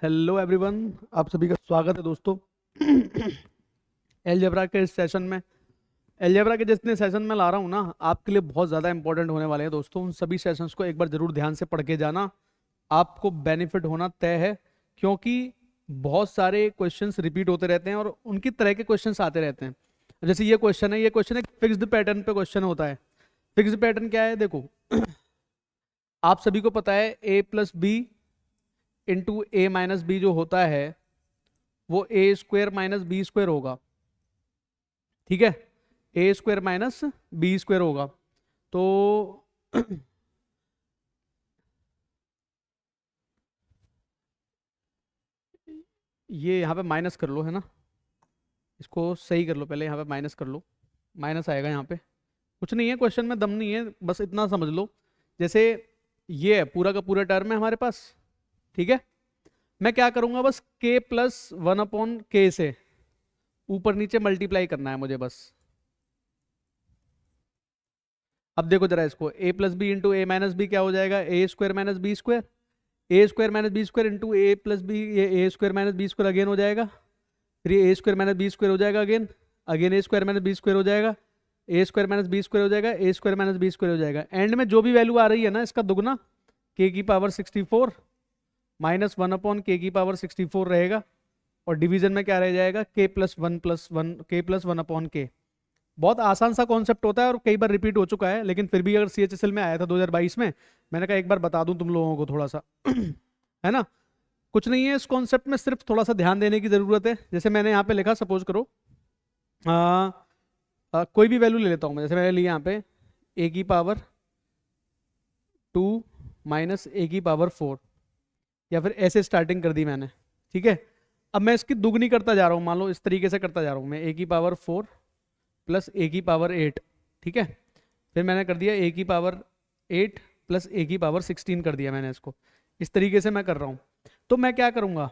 Hello everyone, आप सभी का स्वागत है दोस्तों। अलजेब्रा के इस सेशन में, अलजेब्रा के जितने सेशन में ला रहा हूँ ना, आपके लिए बहुत ज़्यादा इंपॉर्टेंट होने वाले हैं दोस्तों। उन सभी सेशंस को एक बार जरूर ध्यान से पढ़ के जाना, आपको बेनिफिट होना तय है। क्योंकि बहुत सारे क्वेश्चंस रिपीट होते रहते हैं और उनकी तरह के क्वेश्चंस आते रहते हैं। जैसे ये क्वेश्चन है, ये क्वेश्चन एक फिक्स्ड पैटर्न पे क्वेश्चन होता है। फिक्स्ड पैटर्न क्या है देखो। आप सभी को पता है a plus B into A minus B जो होता है वो A square minus B square होगा। ठीक है, A square minus B square होगा। तो ये यहाँ पे माइनस कर लो, है ना। इसको सही कर लो, पहले यहाँ पे माइनस कर लो। माइनस आएगा यहाँ पे। कुछ नहीं है, क्वेश्चन में दम नहीं है, बस इतना समझ लो। जैसे ये है, पूरा का पूरा टर्म है हमारे पास। ठीक है, मैं क्या करूंगा, बस k प्लस वन अपॉन के से ऊपर नीचे मल्टीप्लाई करना है मुझे बस। अब देखो जरा इसको, a plus B into A minus B क्या हो जाएगा, A square minus B square. A square minus B square into A plus B, ये A square minus B square again हो जाएगा। फिर ये A square minus B square हो जाएगा again. Again A square minus B square हो जाएगा। A square minus B square हो जाएगा। A square minus B square हो जाएगा। एंड में जो भी वैल्यू आ रही है ना, इसका दुगना, के की पावर 64 माइनस वन अपॉन के की पावर 64 रहेगा। और डिवीजन में क्या रह जाएगा, प्लस वन के प्लस वन अपॉन के। बहुत आसान सा कॉन्सेप्ट होता है और कई बार रिपीट हो चुका है, लेकिन फिर भी अगर सीएचएसएल में आया था 2022 में, मैंने कहा एक बार बता दूं तुम लोगों को थोड़ा सा। है ना। कुछ नहीं है इस कॉन्सेप्ट में, सिर्फ थोड़ा सा ध्यान देने की जरूरत है। जैसे मैंने यहाँ पे लिखा, सपोज करो कोई भी वैल्यू ले लेता हूँ मैं। जैसे मैंने लिया यहाँ पे ए की पावर 2 माइनस ए की पावर 4, या फिर ऐसे स्टार्टिंग कर दी मैंने। ठीक है, अब मैं इसकी दुगनी करता जा रहा हूँ, मान लो इस तरीके से करता जा रहा हूँ मैं, ए की पावर 4 प्लस ए की पावर 8। ठीक है, फिर मैंने कर दिया ए की पावर 8 प्लस ए की पावर 16 कर दिया मैंने इसको। इस तरीके से मैं कर रहा हूँ। तो मैं क्या करूँगा,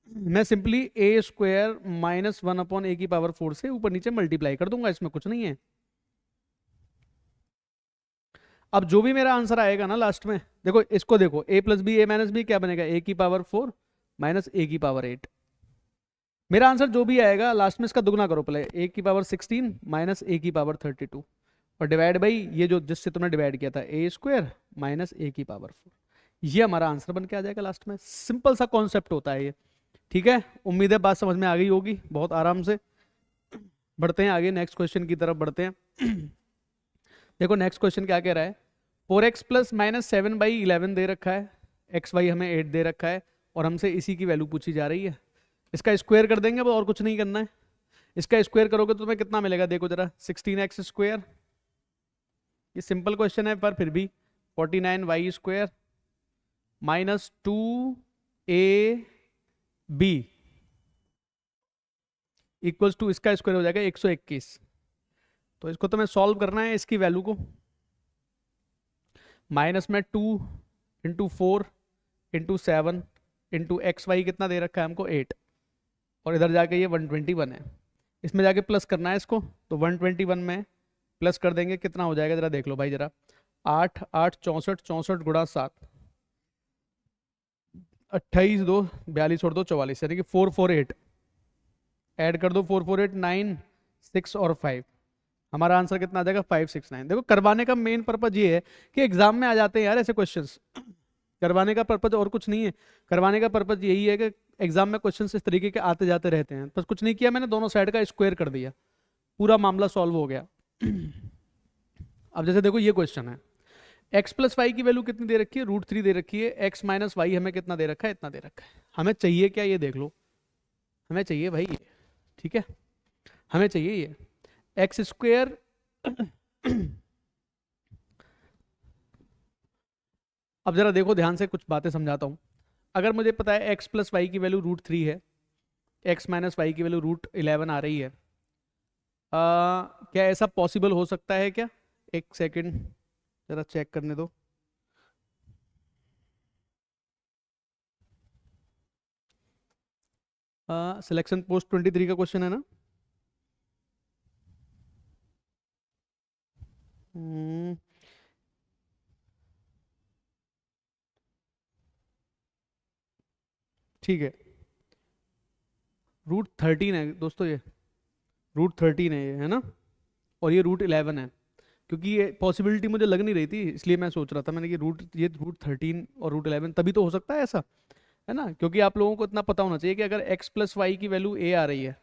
मैं सिंपली ए स्क्वायर माइनस वन अपॉन ए की पावर 4 से ऊपर नीचे मल्टीप्लाई कर दूंगा, इसमें कुछ नहीं है। अब जो भी मेरा आंसर आएगा ना लास्ट में, देखो इसको देखो, ए प्लस बी ए माइनस बी क्या बनेगा, ए की पावर 4 माइनस ए की पावर 8। मेरा आंसर जो भी आएगा लास्ट में इसका दुगना करो, पहले ए की पावर 16 माइनस ए की पावर 32, और डिवाइड बाई ये जो जिससे तुमने डिवाइड किया था, ए स्क्वायर माइनस ए की पावर 4। ये हमारा आंसर बन के आ जाएगा लास्ट में। सिंपल सा कॉन्सेप्ट होता है ये। ठीक है, उम्मीद है बात समझ में आ गई होगी बहुत आराम से। बढ़ते हैं आगे, नेक्स्ट क्वेश्चन की तरफ बढ़ते हैं। देखो नेक्स्ट क्वेश्चन क्या कह रहा है, 4x प्लस माइनस 7/11 दे रखा है, एक्स वाई हमें 8 दे रखा है, और हमसे इसी की वैल्यू पूछी जा रही है। इसका स्क्वायर कर देंगे, अब और कुछ नहीं करना है। इसका स्क्वायर करोगे तो तुम्हें कितना मिलेगा, देखो जरा, 16x स्क्वायर। ये सिंपल क्वेश्चन है पर फिर भी, 49y square minus 2ab equals to, इसका स्क्वायर हो जाएगा 121। तो इसको तुम्हें सॉल्व करना है, इसकी वैल्यू को। माइनस में 2 into 4 into 7 into X Y कितना दे रखा है हमको, 8। और इधर जाके ये 121 है, इसमें जाके प्लस करना है इसको। तो 121 में प्लस कर देंगे, कितना हो जाएगा जरा देख लो भाई जरा। 8 8 64, 64 गुणा 7, 28 2 42 और 2 44, यानी कि 448। ऐड कर दो 448, 9 6 और 5। हमारा आंसर कितना आ जाएगा, 569। देखो करवाने का मेन पर्पज ये है कि एग्जाम में आ जाते हैं यार ऐसे क्वेश्चंस। करवाने का पर्पज और कुछ नहीं है। करवाने का पर्पज यही है कि एग्जाम में क्वेश्चंस इस तरीके के आते जाते रहते हैं। बस कुछ नहीं किया मैंने, दोनों साइड का स्क्वायर कर दिया, पूरा मामला सॉल्व हो गया। अब जैसे देखो ये क्वेश्चन है, x प्लस वाई की वैल्यू कितनी दे रखी है, √3 दे रखी है। x माइनस वाई हमें कितना दे रखा है, इतना दे रखा है। हमें चाहिए क्या, ये देख लो। हमें चाहिए भाई ये। ठीक है, हमें चाहिए ये एक्स स्क्वायर। अब जरा देखो ध्यान से, कुछ बातें समझाता हूं। अगर मुझे पता है x प्लस वाई की वैल्यू √3 है, x माइनस वाई की वैल्यू √11 आ रही है, क्या ऐसा पॉसिबल हो सकता है क्या, एक सेकंड जरा चेक करने दो। सिलेक्शन पोस्ट 23 का क्वेश्चन है ना। हम्म, ठीक है, √13 है दोस्तों, ये √13 है ये, है ना, और ये √11 है। क्योंकि ये पॉसिबिलिटी मुझे लग नहीं रही थी, इसलिए मैं सोच रहा था, मैंने कि √13 और √11 तभी तो हो सकता है ऐसा, है ना। क्योंकि आप लोगों को इतना पता होना चाहिए कि अगर x + y की वैल्यू a आ रही है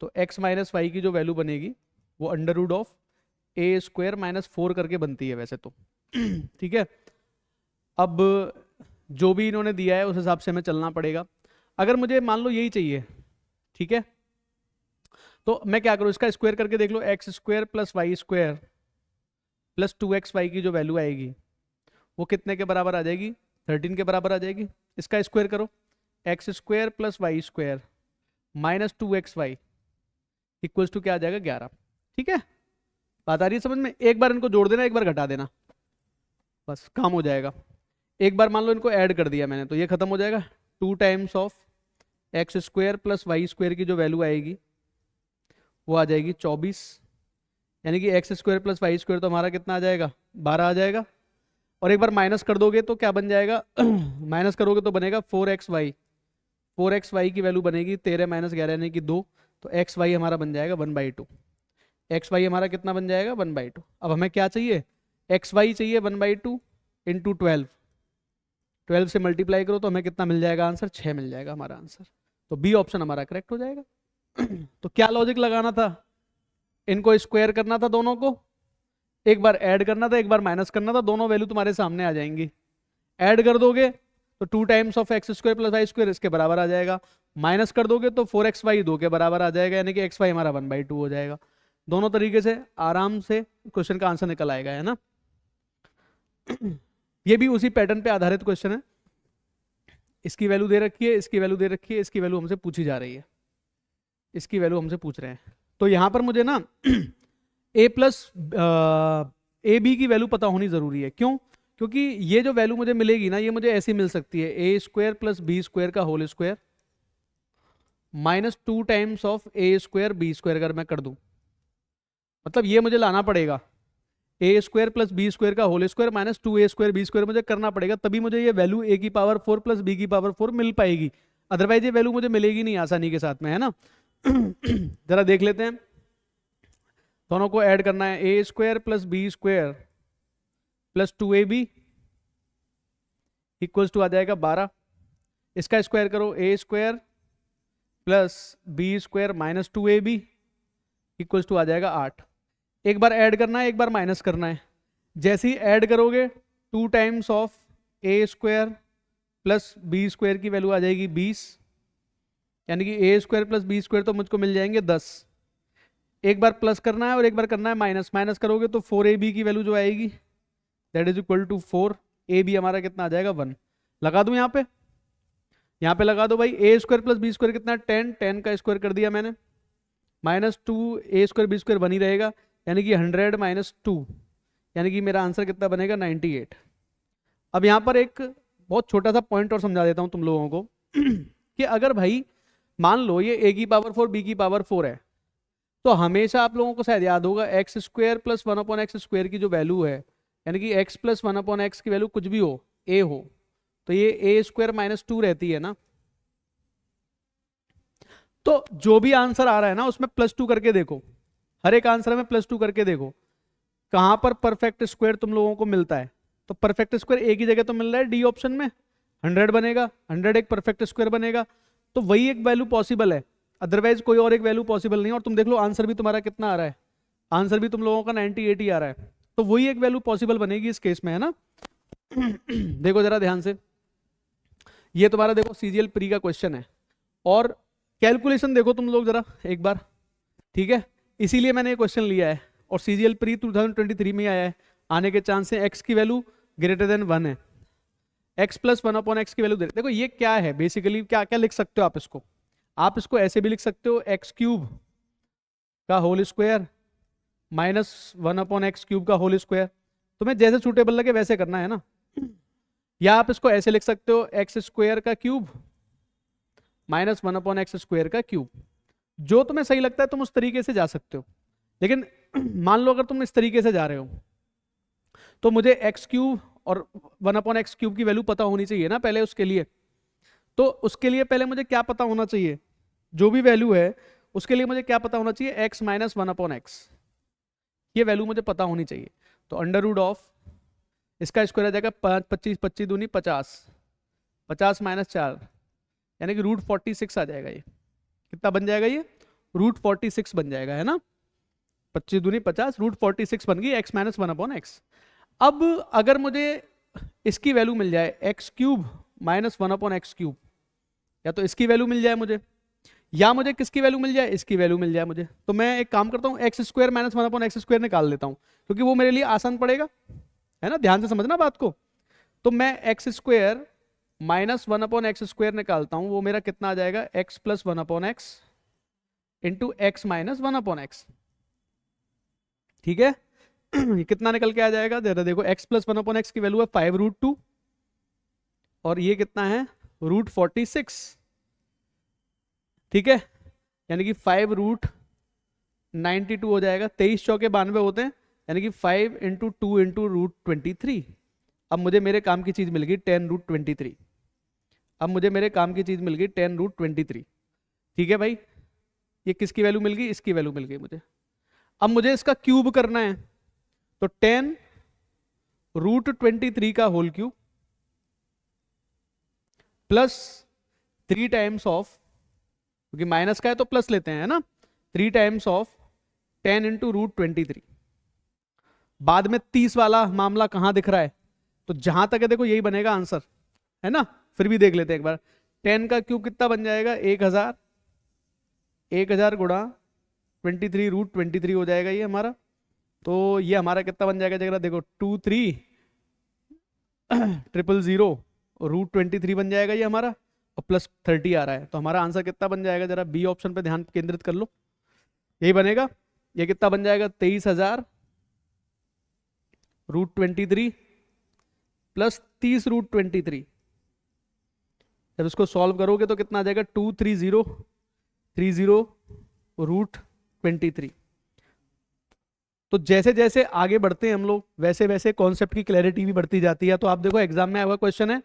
तो x - y की जो वैल्यू बनेगी वो √a² - 4 करके बनती है वैसे तो। ठीक है, अब जो भी इन्होंने दिया है उस हिसाब से हमें चलना पड़ेगा। अगर मुझे मान लो यही चाहिए, ठीक है, तो मैं क्या करूँ, इसका स्क्वायर करके देख लो, x² + y² + 2xy की जो वैल्यू आएगी वो कितने के बराबर आ जाएगी, 13 के बराबर आ जाएगी। इसका स्क्वायर करो, x² + y² - 2xy equals to क्या आ जाएगा, 11। ठीक है, बात आ रही है समझ में। एक बार इनको जोड़ देना, एक बार घटा देना, बस काम हो जाएगा। एक बार मान लो इनको ऐड कर दिया मैंने तो ये खत्म हो जाएगा। 2 टाइम्स ऑफ x² + y² की जो वैल्यू आएगी वो आ जाएगी 24, यानी कि x² + y² तो हमारा कितना आ जाएगा, 12 आ जाएगा। और एक बार माइनस कर दोगे तो क्या बन जाएगा, माइनस करोगे तो बनेगा 4xy, 4xy की वैल्यू बनेगी 13 - 11 यानी कि 2, तो xy हमारा बन जाएगा 1/2। xy हमारा कितना बन जाएगा, 1/2। अब हमें क्या चाहिए, xy चाहिए 1/2 इंटू 12, 12 से मल्टीप्लाई करो तो हमें कितना मिल जाएगा आंसर, 6 मिल जाएगा हमारा आंसर। तो बी ऑप्शन हमारा करेक्ट हो जाएगा। तो क्या लॉजिक लगाना था, इनको स्क्वायर करना था दोनों को, एक बार ऐड करना था, एक बार माइनस करना था, दोनों वैल्यू तुम्हारे सामने आ जाएंगी। ऐड कर दोगे तो 2 टाइम्स ऑफ x² + y² इसके बराबर आ जाएगा, माइनस कर दोगे तो 4xy 2 के बराबर आ जाएगा, यानी कि xy हमारा 1/2 हो जाएगा। दोनों तरीके से आराम से क्वेश्चन का आंसर निकल आएगा, है ना। ये भी उसी पैटर्न पे आधारित क्वेश्चन है। इसकी वैल्यू दे रखी है, इसकी वैल्यू दे रखी है, इसकी वैल्यू हमसे पूछी जा रही है, इसकी वैल्यू हमसे पूछ रहे हैं। तो यहां पर मुझे ना a+ की वैल्यू पता होनी जरूरी है। क्यों, क्योंकि ये जो वैल्यू मुझे मिलेगी ना, ये मुझे ऐसी मिल सकती है, a² + b² का whole square -2 times of a² b² अगर मैं कर दूं, मतलब ये मुझे लाना पड़ेगा, a² + b² का होल स्क्वायर -2a² b² मुझे करना पड़ेगा, तभी मुझे ये वैल्यू a⁴ + b⁴ मिल पाएगी। अदरवाइज ये वैल्यू मुझे मिलेगी नहीं आसानी के साथ में, है ना। जरा देख लेते हैं, दोनों को ऐड करना है, a² + b² + 2ab equals to आ जाएगा 12। इसका स्क्वायर करो, a² + b² - 2ab equals to आ जाएगा 8। एक बार ऐड करना है, एक बार माइनस करना है। जैसे ही ऐड करोगे 2 टाइम्स ऑफ a² + b² की वैल्यू आ जाएगी 20, यानी कि a² + b² तो मुझको मिल जाएंगे 10। एक बार प्लस करना है और एक बार करना है माइनस, माइनस करोगे तो 4ab की वैल्यू जो आएगी that is equal to 4, ab हमारा कितना आ जाएगा 1। लगा दूं यहाँ पे लगा दो भाई, a² + b² कितना, 10, 10 का स्क्वायर कर दिया मैंने, -2 a² b² बनी रहेगा, यानी कि 100 - 2, यानी कि मेरा आंसर कितना बनेगा, 98। अब यहाँ पर एक बहुत छोटा सा पॉइंट और समझा देता हूँ तुम लोगों को कि अगर भाई मान लो ये a⁴ b⁴ है, तो हमेशा आप लोगों को शायद याद होगा x² + 1/x² की जो वैल्यू है, यानी कि x + 1/x की वैल्यू कुछ भी हो, a हो, तो ये a² - 2 रहती है ना। तो जो भी आंसर आ रहा है ना उसमें +2 करके देखो, हर एक आंसर में +2 करके देखो कहां पर परफेक्ट स्क्वायर तुम लोगों को मिलता है। तो परफेक्ट स्क्वायर एक ही जगह तो मिल रहा है, डी ऑप्शन में 100 बनेगा, 100 एक परफेक्ट स्क्वायर बनेगा, तो वही एक वैल्यू पॉसिबल है, अदरवाइज कोई और एक वैल्यू पॉसिबल नहीं। और तुम देख लो आंसर भी तुम्हारा कितना आ रहा है, आंसर भी तुम लोगों का 98 ही आ रहा है, तो वही एक वैल्यू पॉसिबल बनेगी इस केस में, है ना। देखो जरा ध्यान से, ये तुम्हारा देखो सीजीएल प्री का क्वेश्चन है, और कैलकुलेशन देखो तुम लोग जरा एक बार, ठीक है, इसीलिए मैंने ये क्वेश्चन लिया है, और सीजीएल प्री 2023 में आया है, आने के चांस है, एक्स की वैल्यू >1 है, x + 1/x की वैल्यू देखो ये क्या है बेसिकली, क्या क्या लिख सकते हो आप इसको ऐसे भी लिख सकते हो, x³ का होल स्क्वायर -1/x³ का होल स्क्वायर, तुम्हें जैसे सूटेबल लगे वैसे करना है ना। या आप इसको ऐसे लिख सकते हो, x² का क्यूब -1/x² का क्यूब, जो तुम्हें सही लगता है तुम उस तरीके से जा सकते हो। लेकिन मान लो अगर तुम इस तरीके से जा रहे हो तो मुझे x³ और 1/x³ की वैल्यू पता होनी चाहिए ना पहले उसके लिए। तो उसके लिए पहले मुझे क्या पता होना चाहिए, जो भी वैल्यू है उसके लिए मुझे क्या पता होना चाहिए, x माइनस 1/x, ये वैल्यू मुझे पता होनी चाहिए। तो अंडर रूट ऑफ इसका स्क्वायर आ जाएगा 25, 25 दूनी 50, 50 माइनस 4 यानी कि रूट 46 आ जाएगा। ये कितना बन जाएगा, ये रूट 46 बन जाएगा, है ना। 25 दूनी 50, रूट 46 बन गई x माइनस 1/x। अब अगर मुझे इसकी वैल्यू मिल जाए x cube minus 1/x cube, या तो इसकी वैल्यू मिल जाए मुझे, या मुझे किसकी वैल्यू मिल जाए, इसकी वैल्यू मिल जाए मुझे, तो मैं एक काम करता हूँ एक्स स्क्वायर माइनस 1/x² निकाल लेता हूँ, क्योंकि वो मेरे लिए आसान पड़ेगा, है ना। ध्यान से समझना बात को। तो मैं एक्स स्क्वायर माइनस 1/x² निकालता हूँ, वो मेरा कितना आ जाएगा, x plus 1/x into x minus 1/x। ठीक है। ये कितना निकल के आ जाएगा, देखो x प्लस 1/x की वैल्यू है 5√2 और ये कितना है, रूट 46। ठीक है, यानी कि 5√92 हो जाएगा, 23 चौके 92 होते हैं, यानी कि 5 इंटू 2 इंटू रूट 23। अब मुझे मेरे काम की चीज मिल गई 10√23। अब मुझे मेरे काम की चीज मिल गई 10√23। ठीक है भाई, ये किसकी वैल्यू मिल गई, इसकी वैल्यू मिल गई मुझे। अब मुझे इसका क्यूब करना है, तो 10√23 का whole cube plus 3 times of, क्योंकि माइनस का है तो प्लस लेते हैं, है ना, 3 टाइम्स ऑफ 10 इंटू रूट 23। बाद में 30 वाला मामला कहां दिख रहा है, तो जहां तक है देखो यही बनेगा आंसर, है ना। फिर भी देख लेते हैं एक बार, 10 का क्यूब कितना बन जाएगा, 1000, 1000 गुणा 23√23 हो जाएगा ये हमारा। तो ये हमारा कितना बन जाएगा, जरा देखो 23,000 बन जाएगा ये हमारा, और प्लस 30 आ रहा है, तो हमारा आंसर कितना बन जाएगा, जरा बी ऑप्शन पे ध्यान केंद्रित कर लो, यही बनेगा। ये कितना बन जाएगा, 23,000√23 प्लस 30√23। जब इसको सॉल्व करोगे तो कितना आ जाएगा, 23030√23। तो जैसे जैसे आगे बढ़ते हैं हम लोग, वैसे वैसे कॉन्सेप्ट की क्लैरिटी भी बढ़ती जाती है। तो आप देखो एग्जाम में आया हुआ क्वेश्चन है,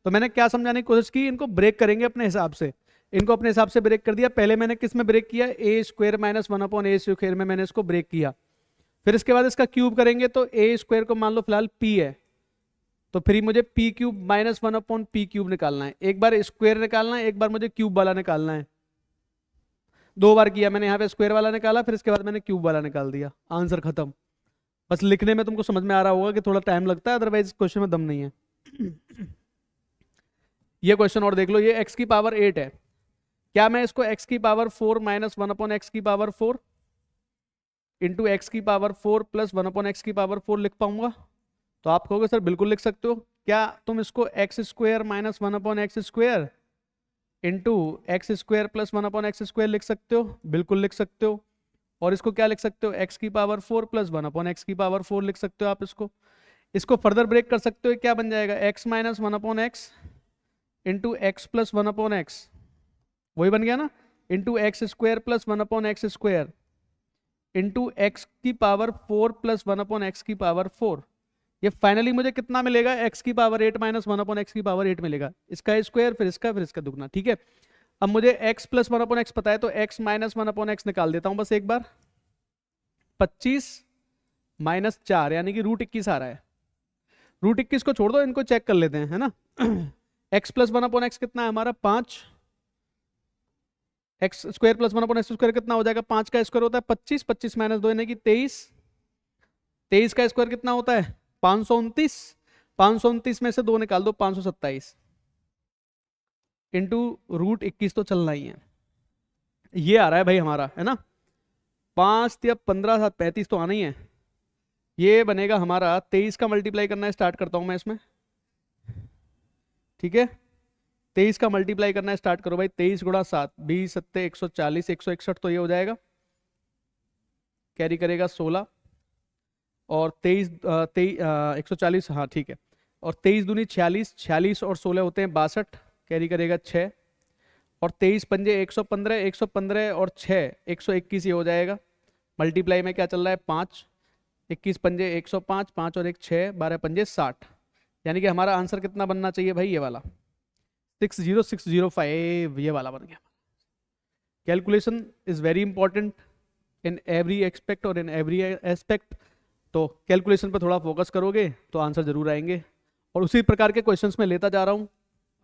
तो मैंने क्या समझाने की कोशिश की, इनको ब्रेक करेंगे अपने हिसाब से, इनको अपने हिसाब से ब्रेक कर दिया। पहले मैंने किस में ब्रेक किया, a² माइनस 1/a² में मैंने इसको ब्रेक किया। फिर इसके बाद इसका क्यूब करेंगे, तो a² को मान लो फिलहाल p है, तो फिर मुझे p³ माइनस 1/p³ निकालना है। एक बार स्क्वायर निकालना है, एक बार मुझे क्यूब वाला निकालना है। 2 बार किया मैंने, यहाँ पे स्क्वायर वाला निकाला, फिर इसके बाद मैंने क्यूब वाला निकाल दिया, आंसर खत्म। बस लिखने में तुमको समझ में आ रहा होगा कि थोड़ा टाइम लगता है, अदरवाइज क्वेश्चन में दम नहीं है। ये क्वेश्चन और देख लो, ये x की पावर 8 है, क्या मैं इसको x की पावर 4 माइनस 1/x की पावर 4 इंटू एक्स की पावर 4 प्लस 1/x की पावर 4 लिख पाऊंगा? तो आप कहोगे सर बिल्कुल लिख सकते हो। क्या तुम इसको x² minus 1/x² into x² plus 1/x² लिख सकते हो? बिल्कुल लिख सकते हो। और इसको क्या लिख सकते हो, x की पावर 4 प्लस 1/x की पावर 4 लिख सकते हो आप इसको फर्दर ब्रेक कर सकते हो। क्या बन जाएगा, x minus 1/x into x plus 1/x, वही बन गया ना, into x² plus 1/x² into x की पावर 4 प्लस 1/x की पावर 4। ये फाइनली मुझे कितना मिलेगा, x की पावर 8 माइनस 1/x की पावर 8 मिलेगा। इसका स्क्वायर, फिर इसका दुगना। ठीक है, अब मुझे x प्लस 1/x पता है, तो x माइनस 1/x निकाल देता हूं बस एक बार। 25 माइनस 4 यानी कि √21 आ रहा है। √21 को छोड़ दो, इनको चेक कर लेते हैं, है ना। x प्लस 1/x कितना है हमारा, 5। x² प्लस 1/x² कितना हो जाएगा, 5 का स्क्वायर होता है 25, 25 माइनस 2 यानी कि 23। 23 का स्क्वायर कितना होता है, 529। 529 में से 2 निकाल दो, 527 इंटू √21 तो चलना ही है। ये आ रहा है भाई हमारा, है ना। 5 या 15 7 35 तो आना ही है। ये बनेगा हमारा 23 का मल्टीप्लाई करना स्टार्ट करता हूं मैं इसमें। ठीक है, 23 का मल्टीप्लाई करना स्टार्ट करो भाई। 23 गुणा 7, 20 7 140, 161 तो ये हो जाएगा, कैरी करेगा 16 और 23 140, हाँ ठीक है। और 23 दूनी 46, 46 और 16 होते हैं 62, कैरी करेगा 6 और 23 पंजे 115, 115 और 6 121 ये हो जाएगा। मल्टीप्लाई में क्या चल रहा है, 5, 21 पंजे 105, 5 और 1 6, 12 पंजे 60। यानी कि हमारा आंसर कितना बनना चाहिए भाई, ये वाला 60605 ये वाला बन गया। Calculation is very important in every expect और इन एवरी एस्पेक्ट, तो कैलकुलेशन पर थोड़ा फोकस करोगे तो आंसर जरूर आएंगे। और उसी प्रकार के क्वेश्चंस मैं लेता जा रहा हूँ।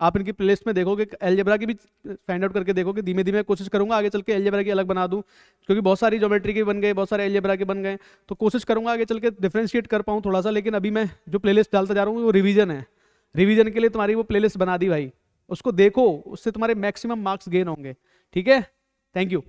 आप इनकी प्लेलिस्ट में देखोगे, अलजेब्रा की भी फाइंड आउट करके देखोगे। धीमे धीमे कोशिश करूंगा आगे चल के अलजेब्रा की अलग बना दूं, क्योंकि बहुत सारी ज्योमेट्री के बन गए, बहुत सारे अलजेब्रा के बन गए, तो कोशिश करूंगा आगे चल के डिफ्रेंशिएट कर पाऊँ थोड़ा सा। लेकिन अभी मैं जो प्लेलिस्ट डालता जा रहा हूँ वो रिवीजन है। रिवीजन के लिए तुम्हारी वो प्लेलिस्ट बना दी भाई, उसको देखो, उससे तुम्हारे मैक्सिमम मार्क्स गेन होंगे। ठीक है, थैंक यू।